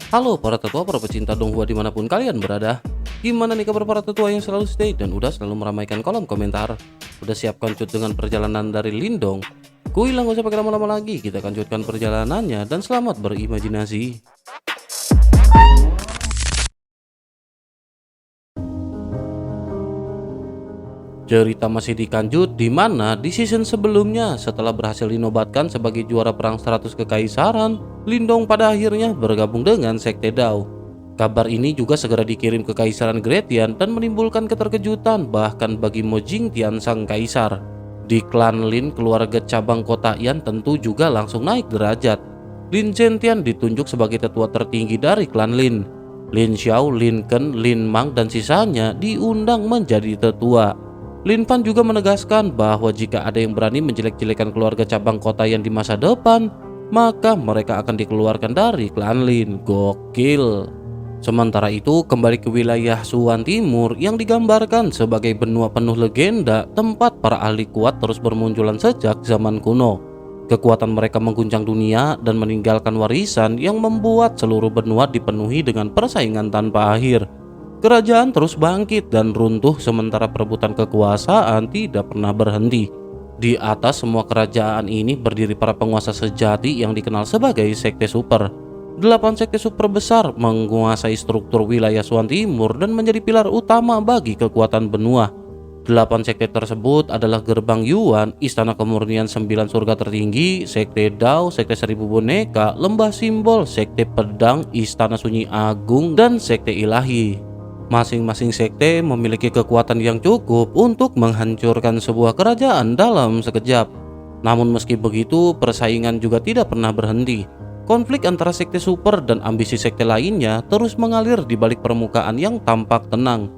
Halo para tetua, para pecinta Donghua dimanapun kalian berada. Gimana nih kabar para tetua yang selalu stay dan udah selalu meramaikan kolom komentar? Udah siap kancut dengan perjalanan dari Lindong? Kuilang gak usah pakai lama-lama lagi, kita kancut perjalanannya dan selamat berimajinasi. Cerita masih dikanjut di mana di season sebelumnya setelah berhasil dinobatkan sebagai juara perang 100 kekaisaran, Lindong pada akhirnya bergabung dengan Sekte Dao. Kabar ini juga segera dikirim ke Kaisaran Gretian dan menimbulkan keterkejutan bahkan bagi Mo Jingtian sang kaisar. Di klan Lin, keluarga cabang kota Yan tentu juga langsung naik derajat. Lin Zhentian ditunjuk sebagai tetua tertinggi dari klan Lin. Lin Xiao, Lin Ken, Lin Mang dan sisanya diundang menjadi tetua. Lin Fan juga menegaskan bahwa jika ada yang berani menjelek-jelekan keluarga cabang kota Yan di masa depan, maka mereka akan dikeluarkan dari klan Lin. Gokil. Sementara itu, kembali ke wilayah Suan Timur yang digambarkan sebagai benua penuh legenda, tempat para ahli kuat terus bermunculan sejak zaman kuno. Kekuatan mereka mengguncang dunia dan meninggalkan warisan yang membuat seluruh benua dipenuhi dengan persaingan tanpa akhir. Kerajaan terus bangkit dan runtuh sementara perebutan kekuasaan tidak pernah berhenti. Di atas semua kerajaan ini berdiri para penguasa sejati yang dikenal sebagai Sekte Super. 8 sekte super besar menguasai struktur wilayah Suan Timur dan menjadi pilar utama bagi kekuatan benua. 8 sekte tersebut adalah Gerbang Yuan, Istana Kemurnian 9 Surga Tertinggi, Sekte Dao, Sekte Seribu Boneka, Lembah Simbol, Sekte Pedang, Istana Sunyi Agung, dan Sekte Ilahi. Masing-masing sekte memiliki kekuatan yang cukup untuk menghancurkan sebuah kerajaan dalam sekejap. Namun meski begitu, persaingan juga tidak pernah berhenti. Konflik antara sekte super dan ambisi sekte lainnya terus mengalir di balik permukaan yang tampak tenang.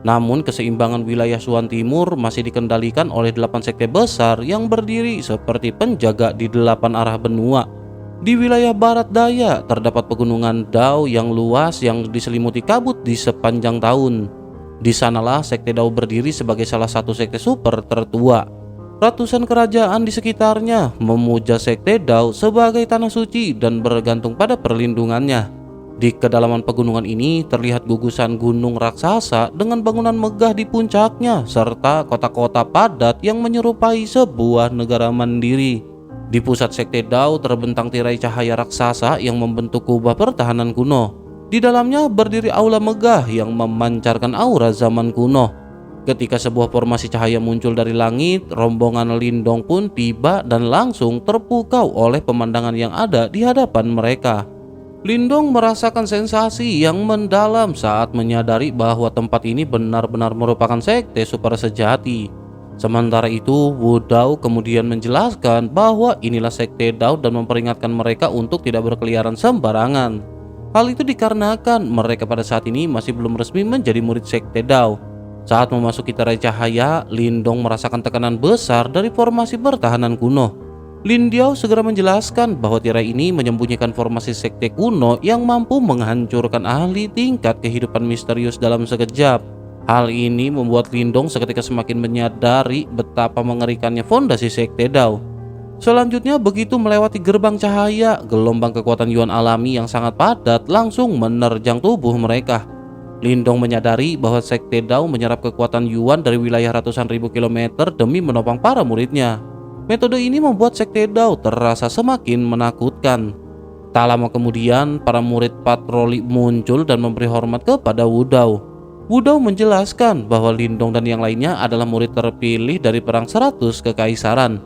Namun keseimbangan wilayah Suan Timur masih dikendalikan oleh 8 sekte besar yang berdiri seperti penjaga di 8 arah benua. Di wilayah barat daya terdapat pegunungan Dao yang luas yang diselimuti kabut di sepanjang tahun. Di sanalah Sekte Dao berdiri sebagai salah satu sekte super tertua. Ratusan kerajaan di sekitarnya memuja Sekte Dao sebagai tanah suci dan bergantung pada perlindungannya. Di kedalaman pegunungan ini terlihat gugusan gunung raksasa dengan bangunan megah di puncaknya serta kota-kota padat yang menyerupai sebuah negara mandiri. Di pusat Sekte Dao terbentang tirai cahaya raksasa yang membentuk kubah pertahanan kuno. Di dalamnya berdiri aula megah yang memancarkan aura zaman kuno. Ketika sebuah formasi cahaya muncul dari langit, rombongan Lindong pun tiba dan langsung terpukau oleh pemandangan yang ada di hadapan mereka. Lindong merasakan sensasi yang mendalam saat menyadari bahwa tempat ini benar-benar merupakan sekte super sejati. Sementara itu, Wu Dao kemudian menjelaskan bahwa inilah Sekte Dao dan memperingatkan mereka untuk tidak berkeliaran sembarangan. Hal itu dikarenakan mereka pada saat ini masih belum resmi menjadi murid Sekte Dao. Saat memasuki tirai cahaya, Lindong merasakan tekanan besar dari formasi pertahanan kuno. Lin Diao segera menjelaskan bahwa tirai ini menyembunyikan formasi sekte kuno yang mampu menghancurkan ahli tingkat kehidupan misterius dalam sekejap. Hal ini membuat Lindong seketika semakin menyadari betapa mengerikannya fondasi Sekte Dao. Selanjutnya begitu melewati gerbang cahaya, gelombang kekuatan Yuan alami yang sangat padat langsung menerjang tubuh mereka. Lindong menyadari bahwa Sekte Dao menyerap kekuatan Yuan dari wilayah ratusan ribu kilometer demi menopang para muridnya. Metode ini membuat Sekte Dao terasa semakin menakutkan. Tak lama kemudian, para murid patroli muncul dan memberi hormat kepada Wu Dao. Wu Dao menjelaskan bahwa Lindong dan yang lainnya adalah murid terpilih dari perang 100 kekaisaran.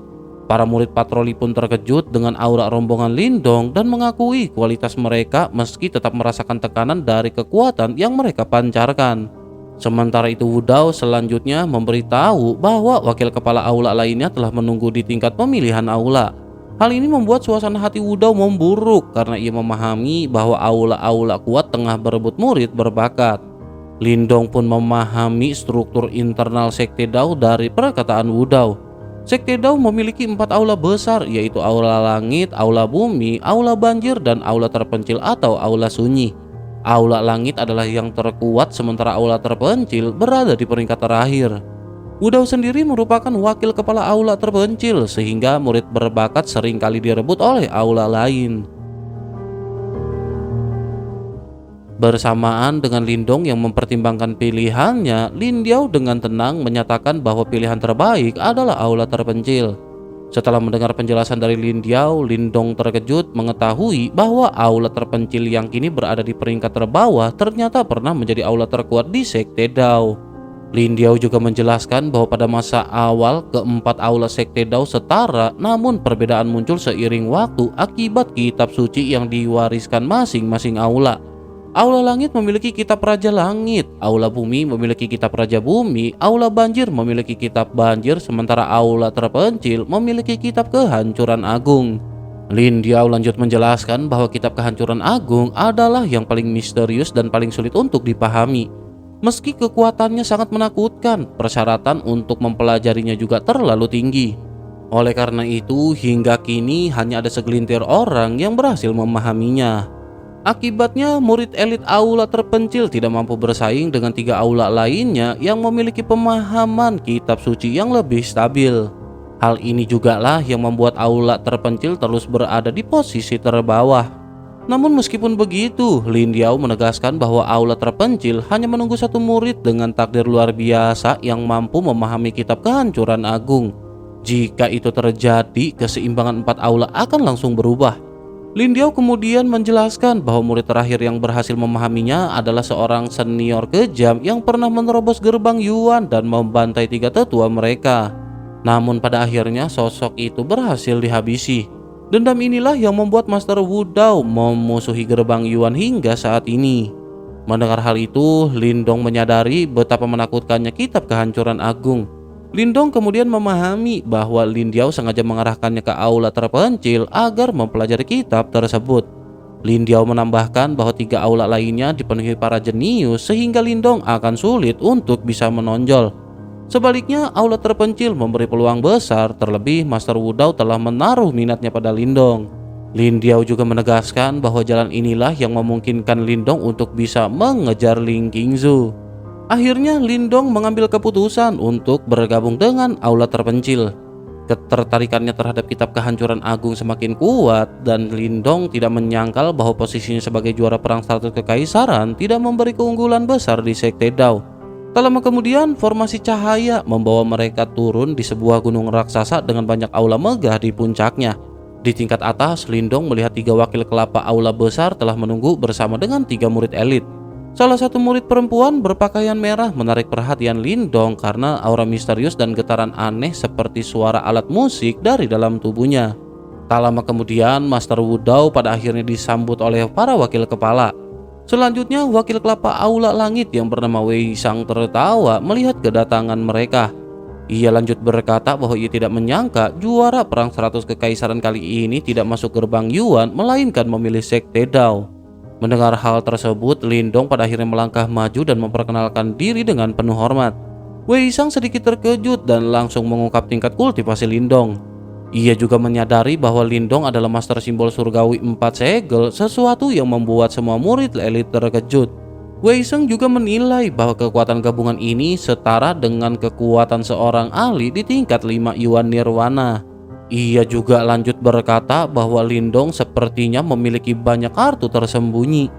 Para murid patroli pun terkejut dengan aura rombongan Lindong dan mengakui kualitas mereka meski tetap merasakan tekanan dari kekuatan yang mereka pancarkan. Sementara itu Wu Dao selanjutnya memberitahu bahwa wakil kepala aula lainnya telah menunggu di tingkat pemilihan aula. Hal ini membuat suasana hati Wu Dao memburuk karena ia memahami bahwa aula-aula kuat tengah berebut murid berbakat. Lindong pun memahami struktur internal Sekte Dao dari perkataan Wu Dao. Sekte Dao memiliki 4 aula besar, yaitu aula langit, aula bumi, aula banjir, dan aula terpencil atau aula sunyi. Aula langit adalah yang terkuat sementara aula terpencil berada di peringkat terakhir. Wu Dao sendiri merupakan wakil kepala aula terpencil sehingga murid berbakat seringkali direbut oleh aula lain. Bersamaan dengan Lindong yang mempertimbangkan pilihannya, Lin Diao dengan tenang menyatakan bahwa pilihan terbaik adalah aula terpencil. Setelah mendengar penjelasan dari Lin Diao, Lindong terkejut mengetahui bahwa aula terpencil yang kini berada di peringkat terbawah ternyata pernah menjadi aula terkuat di Sekte Dao. Lin Diao juga menjelaskan bahwa pada masa awal keempat aula Sekte Dao setara, namun perbedaan muncul seiring waktu akibat kitab suci yang diwariskan masing-masing aula. Aula langit memiliki kitab Raja Langit, aula bumi memiliki kitab Raja Bumi, aula banjir memiliki kitab Banjir, sementara aula terpencil memiliki kitab Kehancuran Agung. Lin Diao lanjut menjelaskan bahwa kitab Kehancuran Agung adalah yang paling misterius dan paling sulit untuk dipahami. Meski kekuatannya sangat menakutkan, persyaratan untuk mempelajarinya juga terlalu tinggi. Oleh karena itu, hingga kini hanya ada segelintir orang yang berhasil memahaminya. Akibatnya, murid elit aula terpencil tidak mampu bersaing dengan 3 aula lainnya yang memiliki pemahaman kitab suci yang lebih stabil. Hal ini jugalah yang membuat aula terpencil terus berada di posisi terbawah. Namun meskipun begitu, Lin Diao menegaskan bahwa aula terpencil hanya menunggu satu murid dengan takdir luar biasa yang mampu memahami kitab Kehancuran Agung. Jika itu terjadi, keseimbangan 4 aula akan langsung berubah. Lin Diao kemudian menjelaskan bahwa murid terakhir yang berhasil memahaminya adalah seorang senior kejam yang pernah menerobos gerbang Yuan dan membantai 3 tetua mereka. Namun pada akhirnya sosok itu berhasil dihabisi. Dendam inilah yang membuat Master Wu Dao memusuhi gerbang Yuan hingga saat ini. Mendengar hal itu, Lindong menyadari betapa menakutkannya kitab Kehancuran Agung. Lindong kemudian memahami bahwa Lin Diao sengaja mengarahkannya ke aula terpencil agar mempelajari kitab tersebut. Lin Diao menambahkan bahwa 3 aula lainnya dipenuhi para jenius sehingga Lindong akan sulit untuk bisa menonjol. Sebaliknya, aula terpencil memberi peluang besar, terlebih Master Wu Dao telah menaruh minatnya pada Lindong. Lin Diao juga menegaskan bahwa jalan inilah yang memungkinkan Lindong untuk bisa mengejar Ling Qingzu. Akhirnya Lindong mengambil keputusan untuk bergabung dengan aula terpencil. Ketertarikannya terhadap kitab Kehancuran Agung semakin kuat dan Lindong tidak menyangkal bahwa posisinya sebagai juara perang 100 kekaisaran tidak memberi keunggulan besar di Sekte Dao. Tak lama kemudian formasi cahaya membawa mereka turun di sebuah gunung raksasa dengan banyak aula megah di puncaknya. Di tingkat atas, Lindong melihat 3 wakil kelapa aula besar telah menunggu bersama dengan 3 murid elit. Salah satu murid perempuan berpakaian merah menarik perhatian Lindong karena aura misterius dan getaran aneh seperti suara alat musik dari dalam tubuhnya. Tak lama kemudian, Master Wu Dao pada akhirnya disambut oleh para wakil kepala. Selanjutnya, wakil kelapa aula langit yang bernama Wei Sang tertawa melihat kedatangan mereka. Ia lanjut berkata bahwa ia tidak menyangka juara perang 100 kekaisaran kali ini tidak masuk gerbang Yuan melainkan memilih Sekte Dao. Mendengar hal tersebut, Lindong pada akhirnya melangkah maju dan memperkenalkan diri dengan penuh hormat. Wei Sang sedikit terkejut dan langsung mengungkap tingkat kultivasi Lindong. Ia juga menyadari bahwa Lindong adalah master simbol surgawi 4 segel, sesuatu yang membuat semua murid elit terkejut. Wei Sang juga menilai bahwa kekuatan gabungan ini setara dengan kekuatan seorang ahli di tingkat 5 Yuan Nirwana. Ia juga lanjut berkata bahwa Lindong sepertinya memiliki banyak kartu tersembunyi.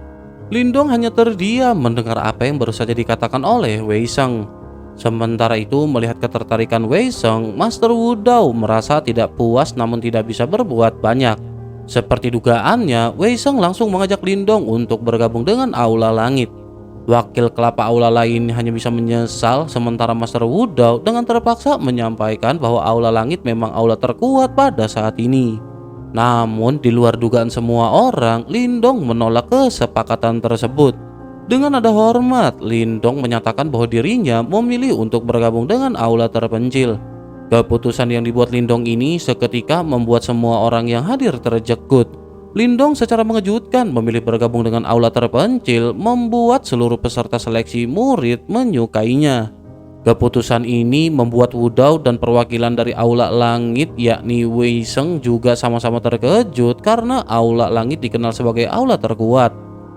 Lindong hanya terdiam mendengar apa yang baru saja dikatakan oleh Wei Sang. Sementara itu, melihat ketertarikan Wei Sang, Master Wu Dao merasa tidak puas namun tidak bisa berbuat banyak. Seperti dugaannya, Wei Sang langsung mengajak Lindong untuk bergabung dengan aula langit. Wakil kelapa aula lain hanya bisa menyesal, sementara Master Wu Dao dengan terpaksa menyampaikan bahwa aula langit memang aula terkuat pada saat ini. Namun di luar dugaan semua orang, Lindong menolak kesepakatan tersebut. Dengan nada hormat, Lindong menyatakan bahwa dirinya memilih untuk bergabung dengan aula terpencil. Keputusan yang dibuat Lindong ini seketika membuat semua orang yang hadir terjegut. Lindong secara mengejutkan memilih bergabung dengan aula terpencil, membuat seluruh peserta seleksi murid menyukainya. Keputusan ini membuat Wu Dao dan perwakilan dari aula langit yakni Wei Sang juga sama-sama terkejut karena aula langit dikenal sebagai aula terkuat.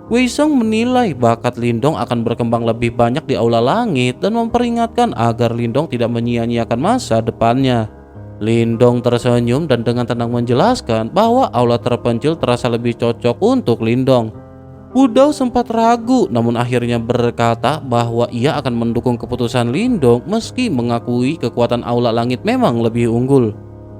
Wei Sang menilai bakat Lindong akan berkembang lebih banyak di aula langit dan memperingatkan agar Lindong tidak menyia-nyiakan masa depannya. Lindong tersenyum dan dengan tenang menjelaskan bahwa aula terpencil terasa lebih cocok untuk Lindong. Wudao sempat ragu, namun akhirnya berkata bahwa ia akan mendukung keputusan Lindong meski mengakui kekuatan Aula Langit memang lebih unggul.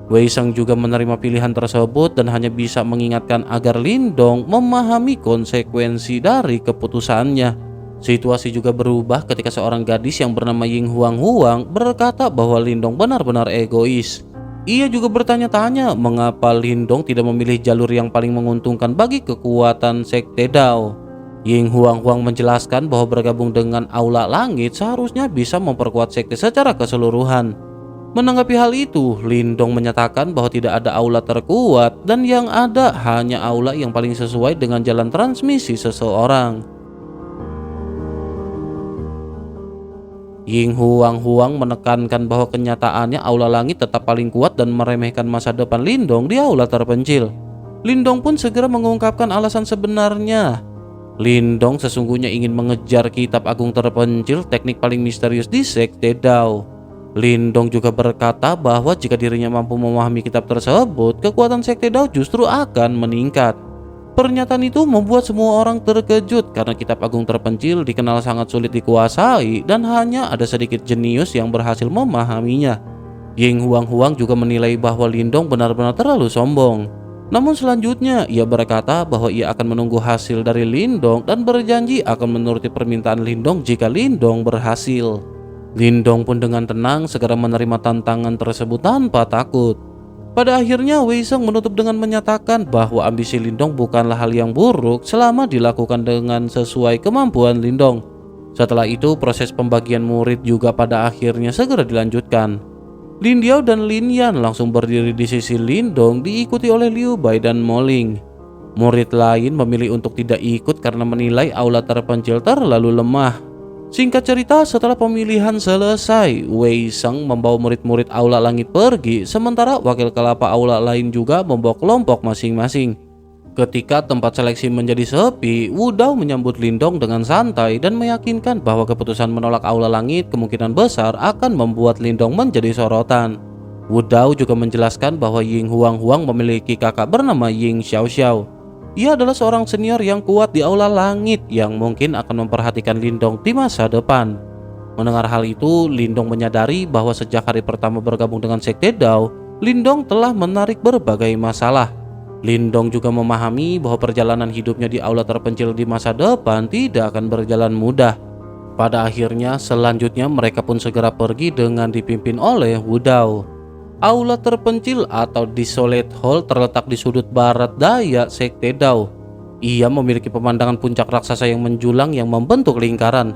Wei Sheng juga menerima pilihan tersebut dan hanya bisa mengingatkan agar Lindong memahami konsekuensi dari keputusannya. Situasi juga berubah ketika seorang gadis yang bernama Ying Huang Huang berkata bahwa Lindong benar-benar egois. Ia juga bertanya-tanya mengapa Lindong tidak memilih jalur yang paling menguntungkan bagi kekuatan Sekte Dao. Ying Huang Huang menjelaskan bahwa bergabung dengan Aula Langit seharusnya bisa memperkuat sekte secara keseluruhan. Menanggapi hal itu, Lindong menyatakan bahwa tidak ada aula terkuat dan yang ada hanya aula yang paling sesuai dengan jalan transmisi seseorang. Ying Huang Huang menekankan bahwa kenyataannya Aula Langit tetap paling kuat dan meremehkan masa depan Lindong di aula terpencil. Lindong pun segera mengungkapkan alasan sebenarnya. Lindong sesungguhnya ingin mengejar kitab agung terpencil, teknik paling misterius di Sekte Dao. Lindong juga berkata bahwa jika dirinya mampu memahami kitab tersebut, kekuatan Sekte Dao justru akan meningkat. Pernyataan itu membuat semua orang terkejut karena kitab agung terpencil dikenal sangat sulit dikuasai dan hanya ada sedikit jenius yang berhasil memahaminya. Ying Huang Huang juga menilai bahwa Lindong benar-benar terlalu sombong. Namun selanjutnya ia berkata bahwa ia akan menunggu hasil dari Lindong dan berjanji akan menuruti permintaan Lindong jika Lindong berhasil. Lindong pun dengan tenang segera menerima tantangan tersebut tanpa takut. Pada akhirnya Wei Sheng menutup dengan menyatakan bahwa ambisi Lindong bukanlah hal yang buruk selama dilakukan dengan sesuai kemampuan Lindong. Setelah itu proses pembagian murid juga pada akhirnya segera dilanjutkan. Lin Diao dan Lin Yan langsung berdiri di sisi Lindong diikuti oleh Liu Bai dan Mo Ling. Murid lain memilih untuk tidak ikut karena menilai aula terpencil terlalu lemah. Singkat cerita, setelah pemilihan selesai, Wei Sheng membawa murid-murid Aula Langit pergi, sementara wakil kelapa aula lain juga membawa kelompok masing-masing. Ketika tempat seleksi menjadi sepi, Wudao menyambut Lindong dengan santai dan meyakinkan bahwa keputusan menolak Aula Langit kemungkinan besar akan membuat Lindong menjadi sorotan. Wudao juga menjelaskan bahwa Ying Huang Huang memiliki kakak bernama Ying Xiao Xiao. Ia adalah seorang senior yang kuat di Aula Langit yang mungkin akan memperhatikan Lindong di masa depan. Mendengar hal itu, Lindong menyadari bahwa sejak hari pertama bergabung dengan Sekte Dao, Lindong telah menarik berbagai masalah. Lindong juga memahami bahwa perjalanan hidupnya di aula terpencil di masa depan tidak akan berjalan mudah. Pada akhirnya, selanjutnya mereka pun segera pergi dengan dipimpin oleh Wudao. Aula terpencil atau Desolate Hall terletak di sudut barat daya Sekte Dao. Ia memiliki pemandangan puncak raksasa yang menjulang yang membentuk lingkaran.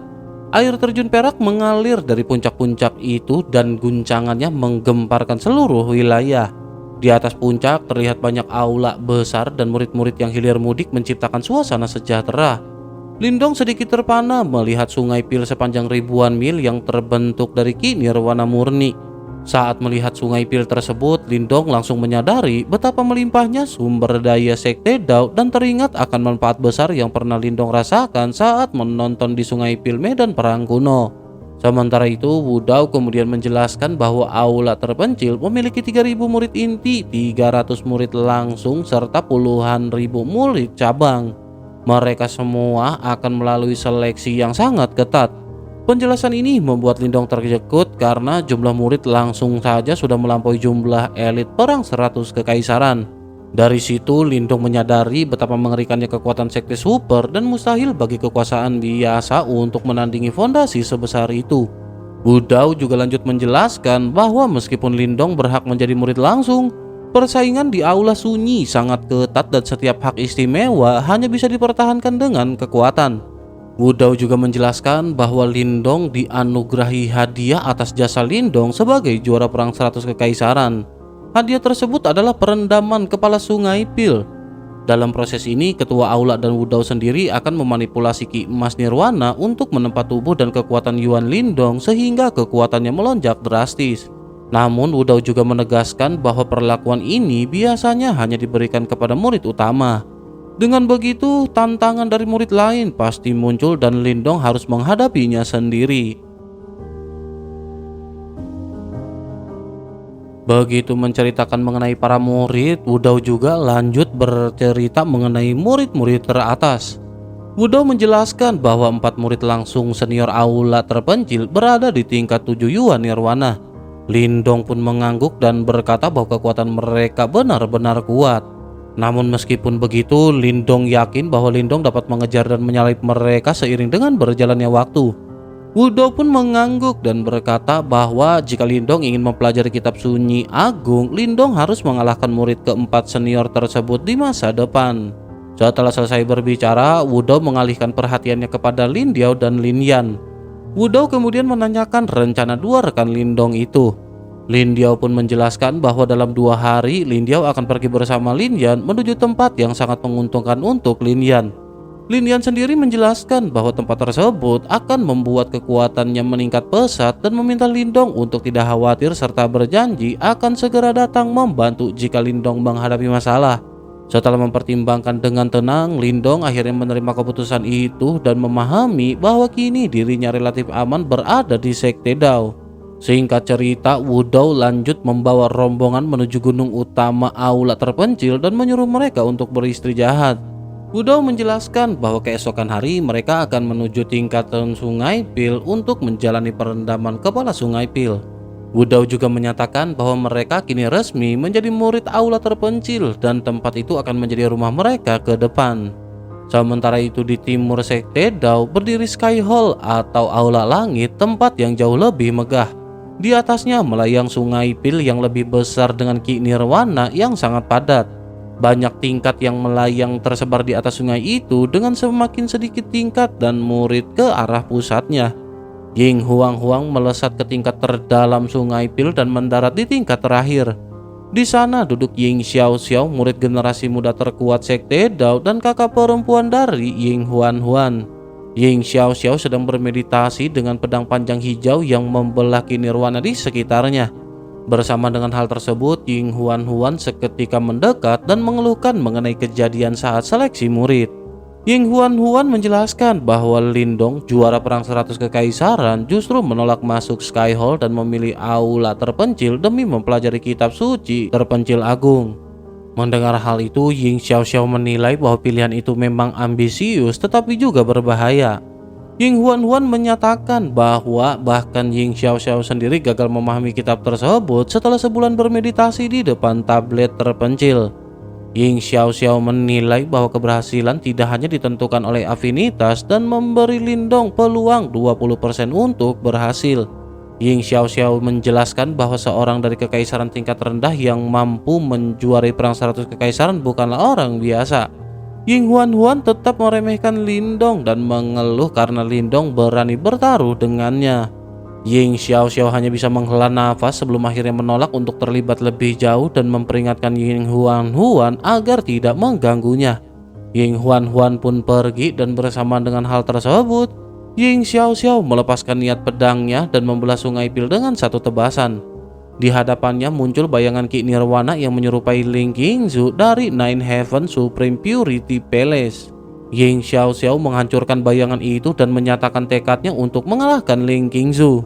Air terjun perak mengalir dari puncak-puncak itu dan guncangannya menggemparkan seluruh wilayah. Di atas puncak terlihat banyak aula besar dan murid-murid yang hilir mudik menciptakan suasana sejahtera. Lindong sedikit terpana melihat sungai Pil sepanjang ribuan mil yang terbentuk dari kinir warna murni. Saat melihat sungai Pil tersebut, Lindong langsung menyadari betapa melimpahnya sumber daya Sekte Dao dan teringat akan manfaat besar yang pernah Lindong rasakan saat menonton di sungai Pil medan perang kuno. Sementara itu, Wudao kemudian menjelaskan bahwa aula terpencil memiliki 3.000 murid inti, 300 murid langsung, serta puluhan ribu murid cabang. Mereka semua akan melalui seleksi yang sangat ketat. Penjelasan ini membuat Lindong terkejut karena jumlah murid langsung saja sudah melampaui jumlah elit perang 100 kekaisaran. Dari situ Lindong menyadari betapa mengerikannya kekuatan sekte super dan mustahil bagi kekuasaan biasa untuk menandingi fondasi sebesar itu. Wudao juga lanjut menjelaskan bahwa meskipun Lindong berhak menjadi murid langsung, persaingan di aula sunyi sangat ketat dan setiap hak istimewa hanya bisa dipertahankan dengan kekuatan. Wudao juga menjelaskan bahwa Lindong dianugerahi hadiah atas jasa Lindong sebagai juara perang 100 kekaisaran. Hadiah tersebut adalah perendaman kepala sungai Pil. Dalam proses ini, ketua aula dan Wudao sendiri akan memanipulasi Ki Emas Nirwana untuk menempa tubuh dan kekuatan Yuan Lindong sehingga kekuatannya melonjak drastis. Namun Wudao juga menegaskan bahwa perlakuan ini biasanya hanya diberikan kepada murid utama. Dengan begitu, tantangan dari murid lain pasti muncul dan Lindong harus menghadapinya sendiri. Begitu menceritakan mengenai para murid, Wudao juga lanjut bercerita mengenai murid-murid teratas. Wudou menjelaskan bahwa 4 murid langsung senior aula terpencil berada di tingkat 7 Yuan Nirwana. Lindong pun mengangguk dan berkata bahwa kekuatan mereka benar-benar kuat. Namun meskipun begitu, Lindong yakin bahwa Lindong dapat mengejar dan menyalip mereka seiring dengan berjalannya waktu. Wudou pun mengangguk dan berkata bahwa jika Lindong ingin mempelajari kitab sunyi agung, Lindong harus mengalahkan murid keempat senior tersebut di masa depan. Setelah selesai berbicara, Wudou mengalihkan perhatiannya kepada Lin Diao dan Lin Yan. Wudou kemudian menanyakan rencana 2 rekan Lindong itu. Lin Diao pun menjelaskan bahwa dalam 2 hari Lin Diao akan pergi bersama Lin Yan menuju tempat yang sangat menguntungkan untuk Lin Yan. Lin Yan sendiri menjelaskan bahwa tempat tersebut akan membuat kekuatannya meningkat pesat dan meminta Lindong untuk tidak khawatir serta berjanji akan segera datang membantu jika Lindong menghadapi masalah. Setelah mempertimbangkan dengan tenang, Lindong akhirnya menerima keputusan itu dan memahami bahwa kini dirinya relatif aman berada di Sekte Dao. Singkat cerita, Wudou lanjut membawa rombongan menuju gunung utama aula terpencil dan menyuruh mereka untuk beristirahat. Wudou menjelaskan bahwa keesokan hari mereka akan menuju tingkatan Sungai Pil untuk menjalani perendaman kepala Sungai Pil. Wudou juga menyatakan bahwa mereka kini resmi menjadi murid aula terpencil dan tempat itu akan menjadi rumah mereka ke depan. Sementara itu di timur Sekte Dao berdiri Sky Hall atau Aula Langit, tempat yang jauh lebih megah. Di atasnya melayang Sungai Pil yang lebih besar dengan Ki Nirwana yang sangat padat. Banyak tingkat yang melayang tersebar di atas sungai itu dengan semakin sedikit tingkat dan murid ke arah pusatnya. Ying Huang Huang melesat ke tingkat terdalam Sungai Pil dan mendarat di tingkat terakhir. Di sana duduk Ying Xiao Xiao, murid generasi muda terkuat Sekte Dao dan kakak perempuan dari Ying Huan Huan. Ying Xiao Xiao sedang bermeditasi dengan pedang panjang hijau yang membelah Ki Nirwana di sekitarnya. Bersama dengan hal tersebut, Ying Huan Huan seketika mendekat dan mengeluhkan mengenai kejadian saat seleksi murid. Ying Huan Huan menjelaskan bahwa Lindong, juara perang 100 kekaisaran, justru menolak masuk Sky Hall dan memilih aula terpencil demi mempelajari kitab suci terpencil agung. Mendengar hal itu, Ying Xiao Xiao menilai bahwa pilihan itu memang ambisius tetapi juga berbahaya. Ying Huan Huan menyatakan bahwa bahkan Ying Xiao Xiao sendiri gagal memahami kitab tersebut setelah sebulan bermeditasi di depan tablet terpencil. Ying Xiao Xiao menilai bahwa keberhasilan tidak hanya ditentukan oleh afinitas dan memberi Lindong peluang 20% untuk berhasil. Ying Xiao Xiao menjelaskan bahwa seorang dari kekaisaran tingkat rendah yang mampu menjuarai perang 100 kekaisaran bukanlah orang biasa. Ying Huan Huan tetap meremehkan Lindong dan mengeluh karena Lindong berani bertaruh dengannya. Ying Xiao Xiao hanya bisa menghela nafas sebelum akhirnya menolak untuk terlibat lebih jauh dan memperingatkan Ying Huan Huan agar tidak mengganggunya. Ying Huan Huan pun pergi dan bersamaan dengan hal tersebut, Ying Xiao Xiao melepaskan niat pedangnya dan membelah Sungai Pil dengan satu tebasan. Di hadapannya muncul bayangan Ki Nirwana yang menyerupai Ling Qingzu dari Nine Heaven Supreme Purity Palace. Ying Xiao Xiao menghancurkan bayangan itu dan menyatakan tekadnya untuk mengalahkan Ling Qingzu.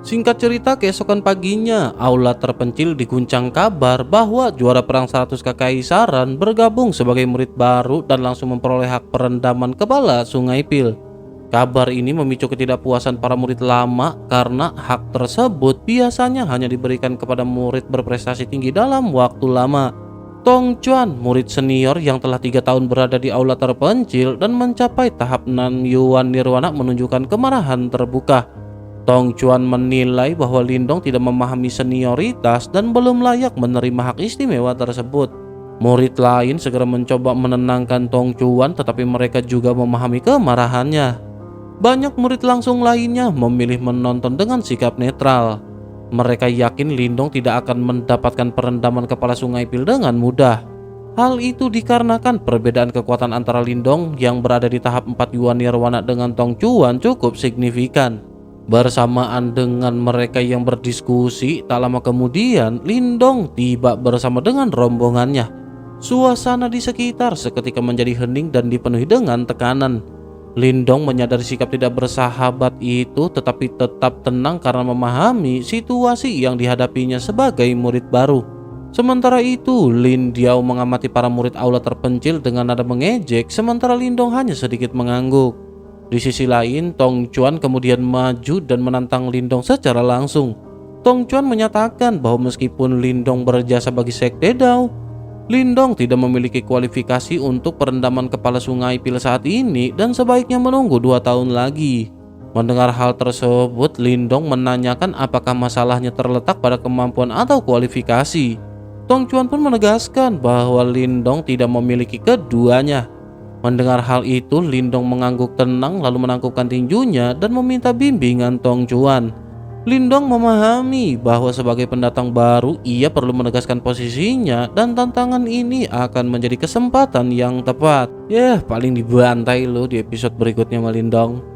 Singkat cerita, keesokan paginya aula terpencil diguncang kabar bahwa juara perang 100 kekaisaran bergabung sebagai murid baru dan langsung memperoleh hak perendaman kepala Sungai Pil. Kabar ini memicu ketidakpuasan para murid lama karena hak tersebut biasanya hanya diberikan kepada murid berprestasi tinggi dalam waktu lama. Tong Chuan, murid senior yang telah 3 tahun berada di aula terpencil dan mencapai tahap 6 Yuan Nirwana, menunjukkan kemarahan terbuka. Tong Chuan menilai bahwa Lindong tidak memahami senioritas dan belum layak menerima hak istimewa tersebut. Murid lain segera mencoba menenangkan Tong Chuan, tetapi mereka juga memahami kemarahannya. Banyak murid langsung lainnya memilih menonton dengan sikap netral. Mereka yakin Lindong tidak akan mendapatkan perendaman kepala Sungai Pil dengan mudah. Hal itu dikarenakan perbedaan kekuatan antara Lindong yang berada di tahap 4 Yuan Nirwana dengan Tong Chuan cukup signifikan. Bersamaan dengan mereka yang berdiskusi, tak lama kemudian Lindong tiba bersama dengan rombongannya. Suasana di sekitar seketika menjadi hening dan dipenuhi dengan tekanan. Lindong menyadari sikap tidak bersahabat itu tetapi tetap tenang karena memahami situasi yang dihadapinya sebagai murid baru. Sementara itu, Lin Diao mengamati para murid aula terpencil dengan nada mengejek, sementara Lindong hanya sedikit mengangguk. Di sisi lain, Tong Chuan kemudian maju dan menantang Lindong secara langsung. Tong Chuan menyatakan bahwa meskipun Lindong berjasa bagi Sekte Dao, Lindong tidak memiliki kualifikasi untuk perendaman kepala sungai pil saat ini dan sebaiknya menunggu 2 tahun lagi. Mendengar hal tersebut, Lindong menanyakan apakah masalahnya terletak pada kemampuan atau kualifikasi. Tong Chuan pun menegaskan bahwa Lindong tidak memiliki keduanya. Mendengar hal itu, Lindong mengangguk tenang lalu menangkupkan tinjunya dan meminta bimbingan Tong Chuan. Lindong memahami bahwa sebagai pendatang baru, ia perlu menegaskan posisinya dan tantangan ini akan menjadi kesempatan yang tepat. Paling dibantai lo di episode berikutnya sama Lindong.